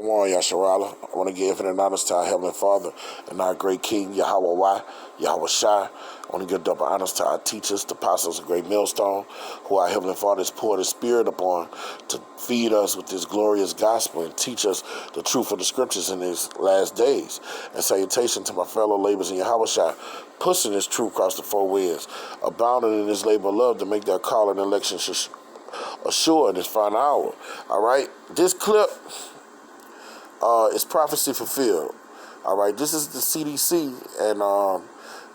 Shalom, Yasharala. I want to give infinite honors to our Heavenly Father and our great King, Yahweh Yahweh Shai. I want to give double honors to our teachers, the apostles of Great Millstone, who our Heavenly Father has poured His Spirit upon to feed us with this glorious gospel and teach us the truth of the Scriptures in these last days. And salutation to my fellow laborers in Yahweh Shai, pushing this truth across the four winds, abounding in this labor of love to make their call and election assured in this final hour. All right? This clip is prophecy fulfilled. All right? This is the CDC, and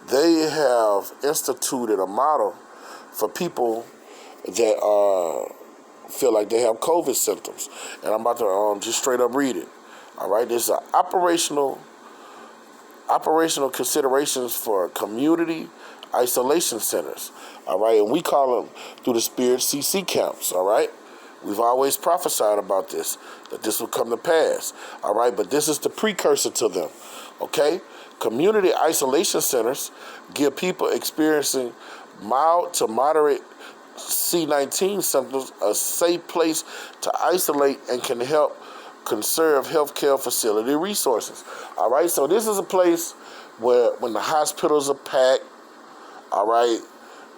they have instituted a model for people that feel like they have COVID symptoms. And I'm about to just straight up read it. All right? This is operational considerations for community isolation centers. All right? And we call them, through the Spirit, CC camps. All right? We've always prophesied about this, that this will come to pass. All right? But this is the precursor to them. Okay? Community isolation centers give people experiencing mild to moderate C-19 symptoms a safe place to isolate and can help conserve healthcare facility resources. All right, so this is a place where when the hospitals are packed, all right,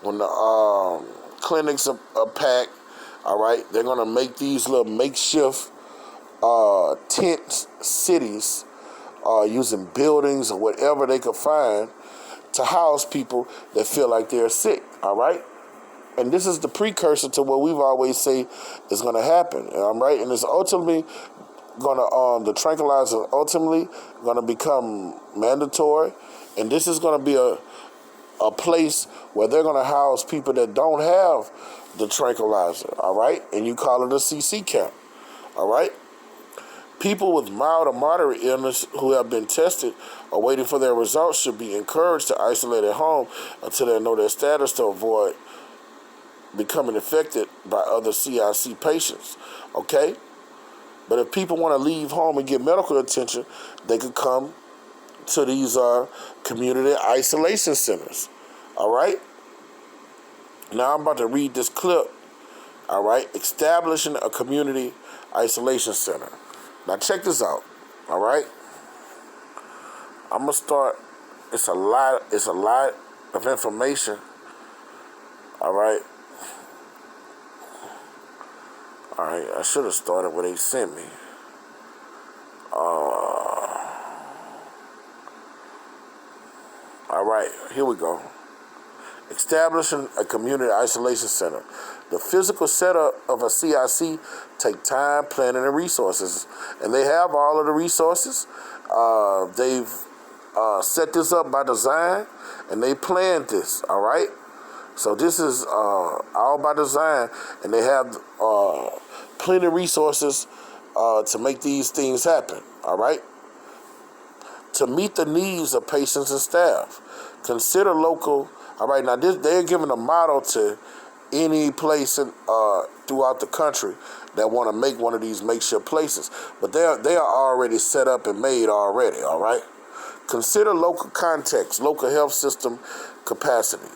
when the clinics are packed, all right, they're going to make these little makeshift tent cities using buildings or whatever they could find to house people that feel like they're sick, all right? And this is the precursor to what we've always say is going to happen, all right? And it's ultimately going to, the tranquilizer ultimately going to become mandatory, and this is going to be a place where they're going to house people that don't have the tranquilizer, all right? And you call it a CC camp, all right? People with mild or moderate illness who have been tested or waiting for their results should be encouraged to isolate at home until they know their status to avoid becoming infected by other CIC patients, okay? But if people want to leave home and get medical attention, they could come to these community isolation centers, all right? Now I'm about to read this clip, all right? Establishing a community isolation center. Now check this out, all right? I'm gonna start. It's a lot of information, all right? All right, I should have started where they sent me. All right, here we go. Establishing a community isolation center. The physical setup of a CIC take time, planning, and resources. And they have all of the resources. They've set this up by design, and they planned this, all right? So this is all by design, and they have plenty of resources to make these things happen, all right? To meet the needs of patients and staff. Consider local. All right, now they're giving a model to any place throughout the country that want to make one of these makeshift places. But they are already set up and made already, all right? Consider local context, local health system capacity,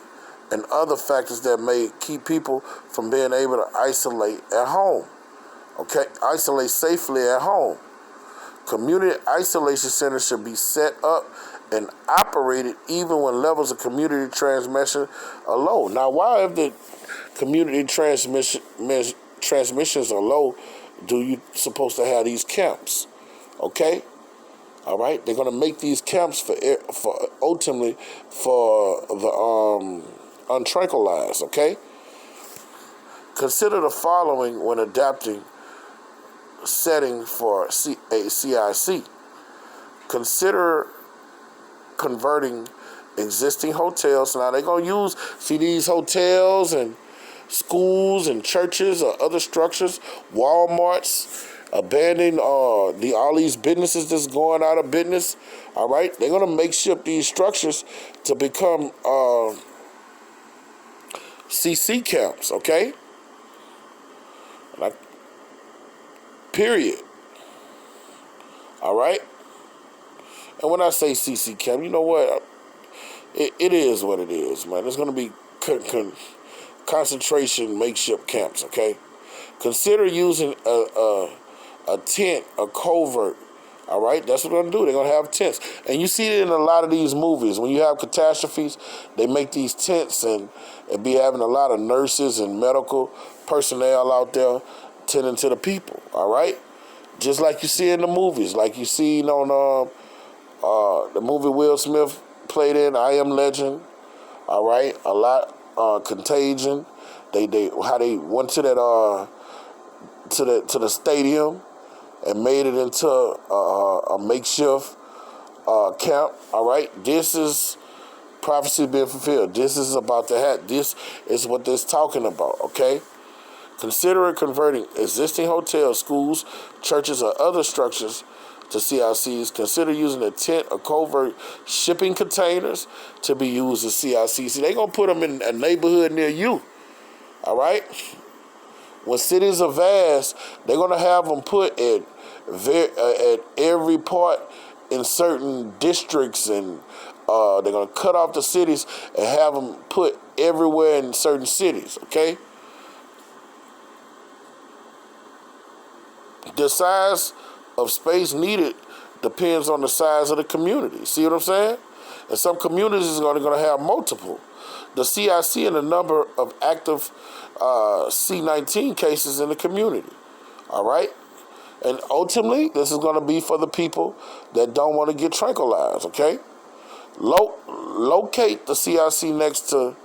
and other factors that may keep people from being able to isolate at home, okay? Isolate safely at home. Community isolation centers should be set up and operated even when levels of community transmission are low. Now, why if the community transmissions are low, do you supposed to have these camps? Okay? All right? They're going to make these camps for ultimately for the untranquilized, okay? Consider the following when adapting setting for a CIC. Consider converting existing hotels. Now they're going to see these hotels and schools and churches or other structures, Walmarts, abandoning all these businesses that's going out of business. All right, they're going to makeshift these structures to become CC camps. Okay, period. All right. And when I say CC camp, you know what? It is what it is, man. There's going to be concentration makeshift camps, okay? Consider using a a tent, a covert. All right, that's what they're going to do. They're going to have tents. And you see it in a lot of these movies. When you have catastrophes, they make these tents and be having a lot of nurses and medical personnel out there tending to the people. All right, just like you see in the movies, like you seen on the movie Will Smith played in, I Am Legend. All right, a lot Contagion. They how they went to that to the stadium and made it into a makeshift camp. All right, this is prophecy being fulfilled. This is about to happen. This is what this talking about. Okay, consider converting existing hotels, schools, churches, or other structures to CICs. Consider using a tent or covert shipping containers to be used as CICs. See, they're going to put them in a neighborhood near you. All right? When cities are vast, they're going to have them put at every part in certain districts, and they're going to cut off the cities and have them put everywhere in certain cities. Okay? The size of space needed depends on the size of the community. See what I'm saying? And some communities are going to have multiple. The CIC and the number of active C-19 cases in the community. All right? And ultimately, this is going to be for the people that don't want to get tranquilized, okay? Locate the CIC next to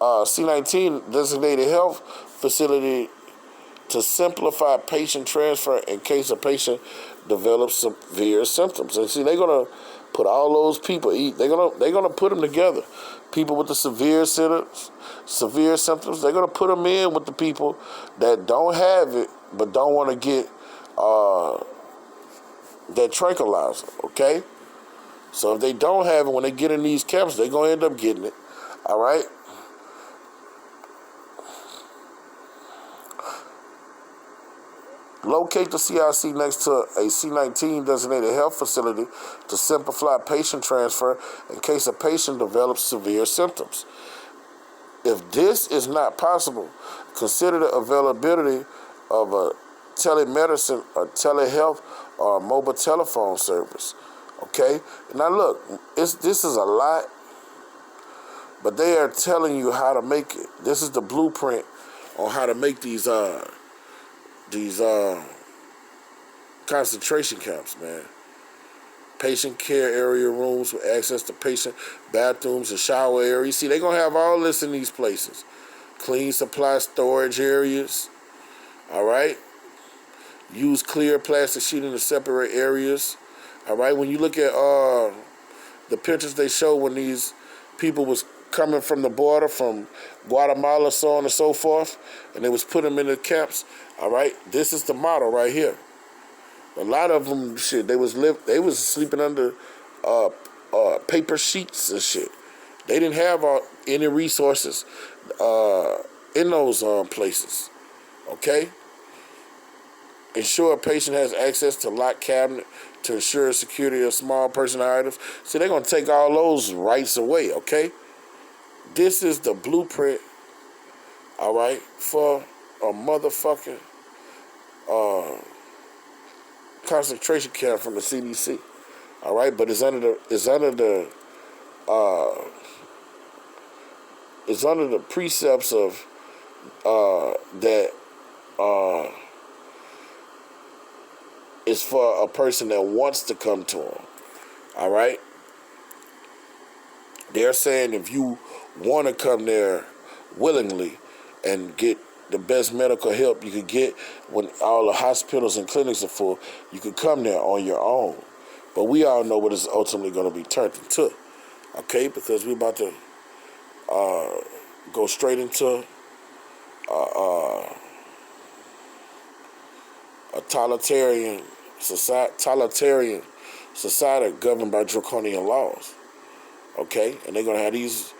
C-19 designated health facility to simplify patient transfer in case a patient develops severe symptoms. And see, they're gonna put all those people. They're gonna put them together. People with the severe symptoms. They're gonna put them in with the people that don't have it but don't want to get that tranquilizer. Okay. So if they don't have it, when they get in these camps, they're gonna end up getting it. All right. Locate the CIC next to a C-19 designated health facility to simplify patient transfer in case a patient develops severe symptoms. If this is not possible, consider the availability of a telemedicine or telehealth or a mobile telephone service. Okay? Now look, this is a lot, but they are telling you how to make it. This is the blueprint on how to make these concentration camps, man. Patient care area rooms with access to patient bathrooms and shower areas. See, they're going to have all this in these places. Clean supply storage areas. All right? Use clear plastic sheeting to separate areas. All right? When you look at the pictures they show when these people was coming from the border from Guatemala, so on and so forth, and they was put them in the camps. All right, this is the model right here. A lot of them, shit, they was sleeping under paper sheets and shit. They didn't have any resources in those places. Okay. Ensure a patient has access to locked cabinet to ensure security of small personal items. See, they're gonna take all those rights away. Okay. This is the blueprint, all right, for a motherfucking concentration camp from the CDC, all right. But it's under the precepts of that is for a person that wants to come to them, all right. They're saying if you want to come there willingly and get the best medical help you could get when all the hospitals and clinics are full, you could come there on your own. But we all know what it's ultimately going to be turned into, okay? Because we're about to go straight into a totalitarian society governed by draconian laws. Okay, and they're gonna have these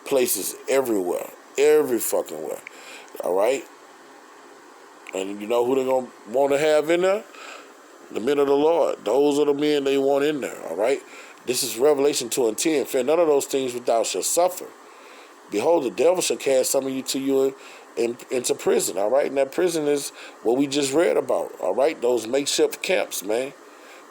places everywhere, every fucking where. All right, and you know who they're gonna want to have in there? The men of the Lord. Those are the men they want in there. All right, this is Revelation 2:10. Fear none of those things which thou shalt suffer. Behold, the devil shall cast some of you to your into prison, all right? And that prison is what we just read about, all right? Those makeshift camps, man.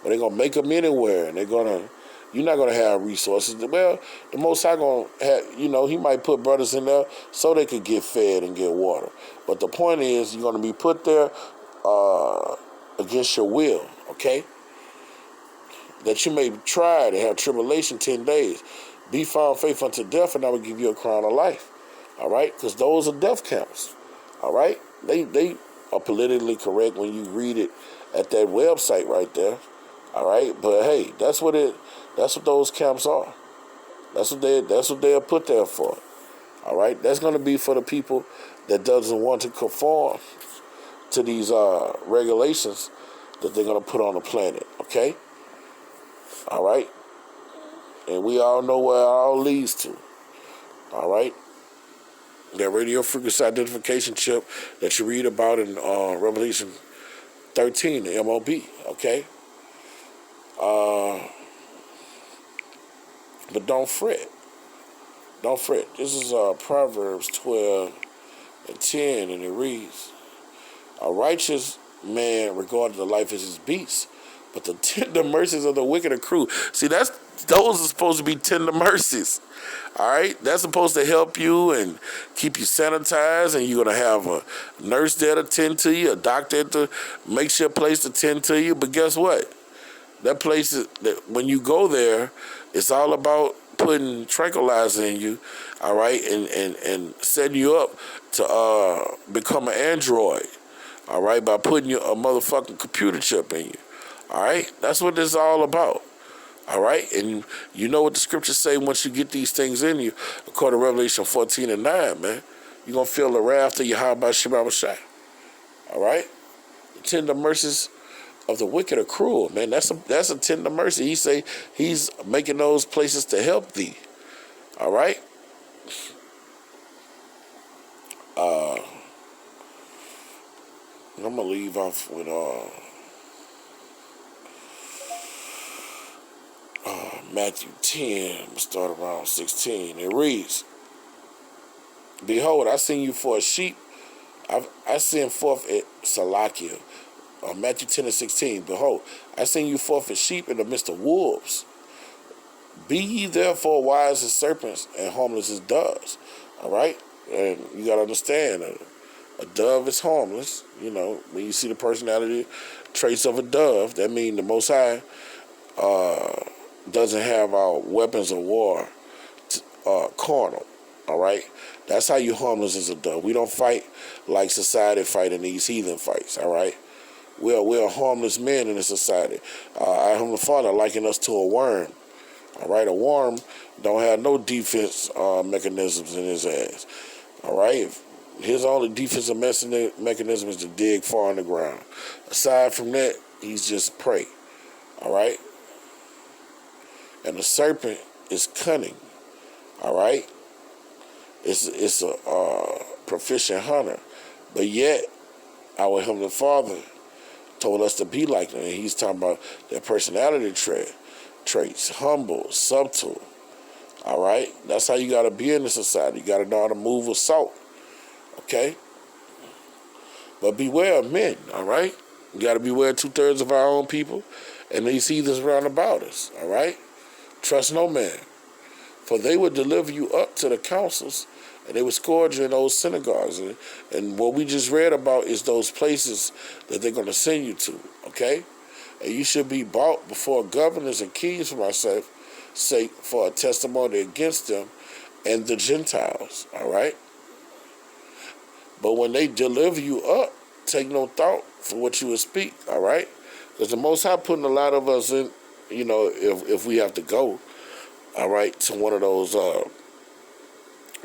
But they're going to make them anywhere, and you're not going to have resources. Well, the Most High going to have, he might put brothers in there so they could get fed and get water. But the point is, you're going to be put there against your will, okay? That you may try to have tribulation 10 days. Be found faithful unto death, and I will give you a crown of life. All right? Because those are death camps. All right? They are politically correct when you read it at that website right there. All right? But hey, that's what those camps are. That's what they are put there for. All right? That's going to be for the people that doesn't want to conform to these regulations that they're going to put on the planet. Okay? All right? And we all know where it all leads to. All right? That radio frequency identification chip that you read about in Revelation 13, the MOB. Okay? But don't fret. Don't fret. This is Proverbs 12 and 10, and it reads, a righteous man regardeth the life as his beast, but the tender mercies of the wicked are cruel. See, those are supposed to be tender mercies. All right? That's supposed to help you and keep you sanitized, and you're going to have a nurse there to tend to you, a doctor to make sure a place to tend to you. But guess what? That place, when you go there, it's all about putting tranquilizer in you, all right, and setting you up to become an android, all right, by putting a motherfucking computer chip in you. All right? That's what this is all about. All right? And you know what the scriptures say once you get these things in you, according to Revelation 14 and 9, man. You're going to feel the wrath of Yahweh Shema Shai. All right? The tender mercies of the wicked are cruel, man. That's a tender mercy. He say he's making those places to help thee. All right? I'm going to leave off with Matthew 10, start around 16. It reads, behold, I send you for a sheep. I send forth at Salakia. Matthew 10 and 16. Behold, I send you forth as sheep in the midst of wolves. Be ye therefore wise as serpents and harmless as doves. All right? And you got to understand, a dove is harmless. You know, when you see the personality traits of a dove, that means the Most High doesn't have our weapons of war carnal. All right? That's how you harmless as a dove. We don't fight like society fight in these heathen fights. All right? We're harmless men in this society. Our Heavenly Father likened us to a worm. All right? A worm don't have no defense mechanisms in his ass. All right? His only defensive mechanism is to dig far in the ground. Aside from that, he's just prey. All right? And the serpent is cunning. All right? It's a proficient hunter. But yet, our Heavenly Father told us to be like them. And he's talking about their personality traits. Humble, subtle. All right? That's how you got to be in the society. You got to know how to move with salt. Okay? But beware of men. All right? You got to beware 2/3 of our own people and these heathens round about us. All right? Trust no man. For they would deliver you up to the councils, and they would scourge you in those synagogues. And what we just read about is those places that they're going to send you to, okay? And you should be brought before governors and kings for my sake for a testimony against them and the Gentiles, all right? But when they deliver you up, take no thought for what you will speak, all right? Because the Most High putting a lot of us in, you know, if we have to go, all right, to one of those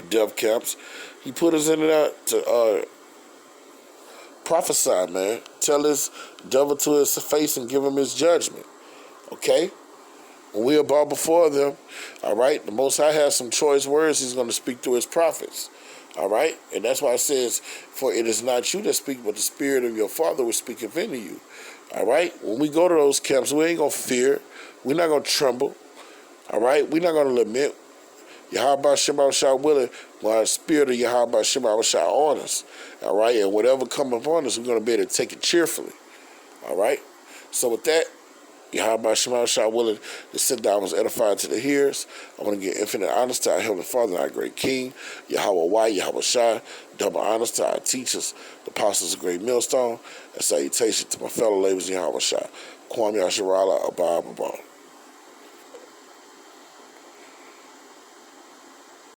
death camps, he put us in there to prophesy, man. Tell his devil to his face and give him his judgment, okay? When we are brought before them, all right, the Most High has some choice words he's going to speak through his prophets, all right? And that's why it says, for it is not you that speak, but the Spirit of your Father will speak within you, all right? When we go to those camps, we ain't going to fear. We're not going to tremble. All right? We're not going to lament. Yahweh Shema Shah willing, while the spirit of Yahweh Shema Shah on us. All right, and whatever come upon us, we're going to be able to take it cheerfully. All right, so with that, Yahweh Shema Shah willing to sit down was edified to the hearers. I want to give infinite honors to our Heavenly Father and our great King, Yahweh White, Yahweh Shah. Double honors to our teachers, the apostles of Great Millstone, and salutation to my fellow laborers in Yahweh Shah. Kwame Asharala, Abba Abba.